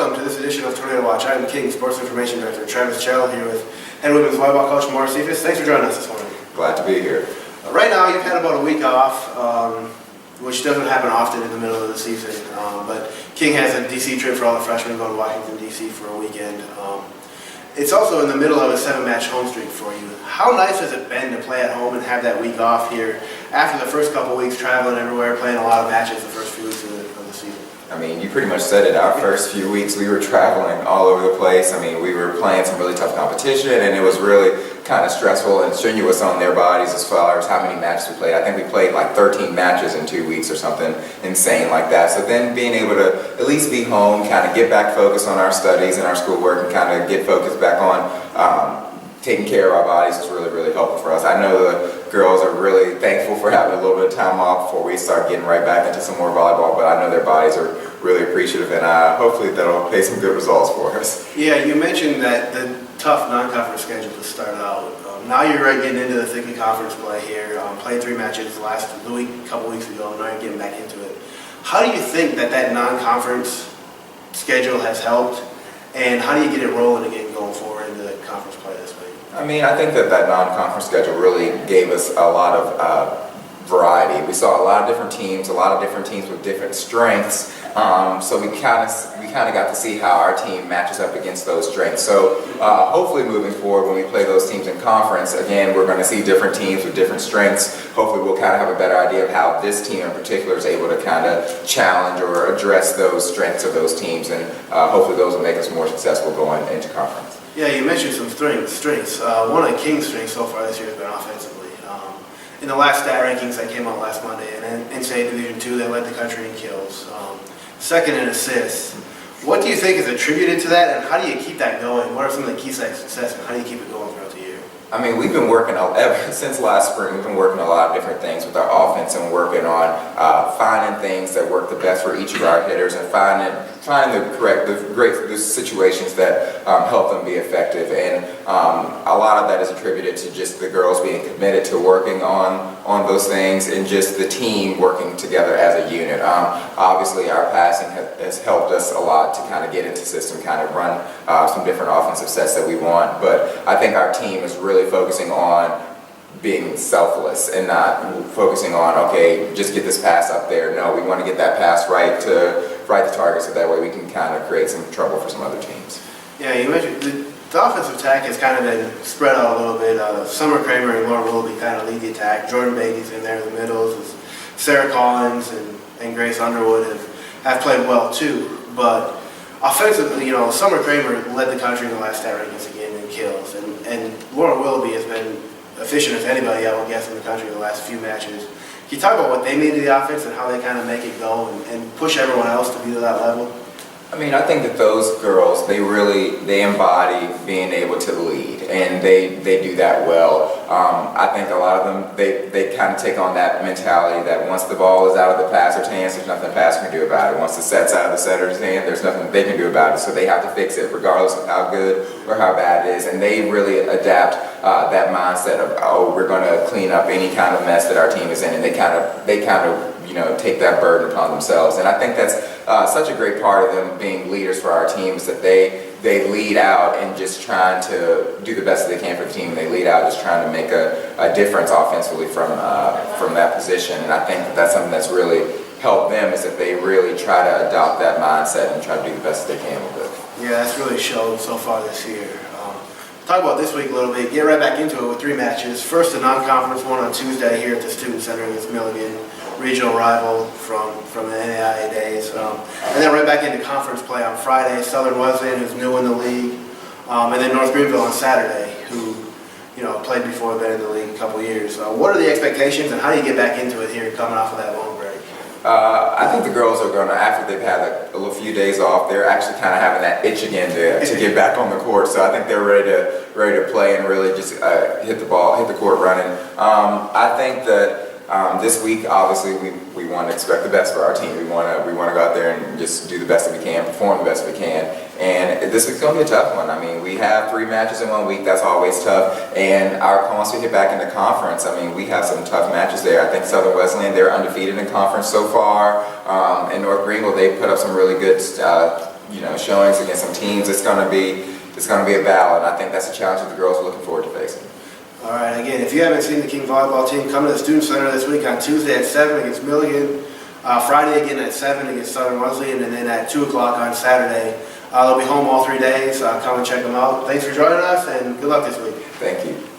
welcome to this edition of Tornado Watch. I'm King Sports Information Director Travis Chell here with head women's volleyball coach Morris Cephas. Thanks for joining us this morning. Glad to be here. Right now you've had about a week off, which doesn't happen often in the middle of the season, but King has a DC trip for all the freshmen going to Washington, DC for a weekend. It's also in the middle of a 7-match home streak for you. How nice has it been to play at home and have that week off here after the first couple weeks traveling everywhere, playing a lot of matches the first few weeks of the season? I mean, you pretty much said it. Our first few weeks, we were traveling all over the place. I mean, we were playing some really tough competition, and it was really kind of stressful and strenuous on their bodies as far as how many matches we played. I think we played like 13 matches in 2 weeks or something insane like that. So then being able to at least be home, kind of get back focused on our studies and our schoolwork, and kind of get focused back on taking care of our bodies is really, really helpful for us. I know the girls are really thankful for having a little bit of time off before we start getting right back into some more volleyball, but I know their bodies are really appreciative, and hopefully that'll pay some good results for us. Yeah, you mentioned that the tough non-conference schedule to start out. Now you're right getting into the thick of conference play here. Played 3 matches last week, a couple weeks ago, and now you're getting back into it. How do you think that non-conference schedule has helped, and how do you get it rolling again going forward into the conference play this week? I mean, I think that non-conference schedule really gave us a lot of variety. We saw a lot of different teams with different strengths. So we kind of got to see how our team matches up against those strengths. So hopefully moving forward, when we play those teams in conference, again, we're going to see different teams with different strengths. Hopefully we'll kind of have a better idea of how this team in particular is able to kind of challenge or address those strengths of those teams, and hopefully those will make us more successful going into conference. Yeah, you mentioned some strengths. One of King's strengths so far this year has been offensively. In the last stat rankings that came out last Monday, and in NCAA Division II, they led the country in kills. Second in assists. What do you think is attributed to that, and how do you keep that going? What are some of the keys to success, and how do you keep it going throughout the year? I mean, we've been working, ever since last spring, we've been working a lot of different things with our offense, and working on finding things that work the best for each of our hitters, and finding the situations that help them be effective. And a lot of that is attributed to just the girls being committed to working on those things, and just the team working together as a unit. Obviously, our passing has helped us a lot to kind of get into system, kind of run some different offensive sets that we want. But I think our team is really focusing on being selfless and not focusing on, okay, just get this pass up there. No, we want to get that pass right to the target, so that way we can kind of create some trouble for some other teams. Yeah, you mentioned the offensive attack has kind of been spread out a little bit. Summer Kramer and Laura Willoughby kind of lead the attack. Jordan Beatty's in there in the middles. Sarah Collins and Grace Underwood have played well too. But offensively, Summer Kramer led the country in the last stat rankings again in kills, and Laura Willoughby has been efficient as anybody, I would guess, in the country in the last few matches. Can you talk about what they mean to the offense and how they kind of make it go and push everyone else to be to that level? I mean, I think that those girls, they embody being able to lead, and they do that well. I think a lot of them, they kind of take on that mentality that once the ball is out of the passer's hands, there's nothing the passer can do about it. Once the set's out of the setter's hand, there's nothing they can do about it. So they have to fix it regardless of how good or how bad it is. And they really adapt that mindset of, oh, we're going to clean up any kind of mess that our team is in, and they kind of take that burden upon themselves. And I think that's such a great part of them being leaders for our team, is that they lead out and just trying to do the best that they can for the team. They lead out just trying to make a difference offensively from that position. And I think that's something that's really helped them, is that they really try to adopt that mindset and try to do the best that they can with it. Yeah, that's really shown so far this year. Talk about this week a little bit. Get right back into it with 3 matches. First, a non-conference one on Tuesday here at the Student Center against Milligan, regional rival from the NAIA days. And then right back into conference play on Friday. Southern Wesleyan, who's new in the league, and then North Greenville on Saturday, who played before, been in the league a couple years. What are the expectations, and how do you get back into it here coming off of that long break? I think the girls are going to, after they've had a little few days off, they're actually kind of having that itch again to get back on the court. So I think they're ready to play and really just hit the court running. I think that this week, obviously, we want to expect the best for our team. We want to go out there and just do the best that we can, perform the best we can. And this week's going to be a tough one. I mean, we have 3 matches in 1 week. That's always tough. And once we get back into conference, I mean, we have some tough matches there. I think Southern Wesleyan, they're undefeated in conference so far. And North Greenville, they put up some really good showings against some teams. It's going to be a battle, and I think that's a challenge that the girls are looking forward to facing. All right, again, if you haven't seen the King Volleyball team, come to the Student Center this week on Tuesday at 7 against Milligan, Friday again at 7 against Southern Wesleyan, and then at 2 o'clock on Saturday. They'll be home all 3 days. Come and check them out. Thanks for joining us, and good luck this week. Thank you.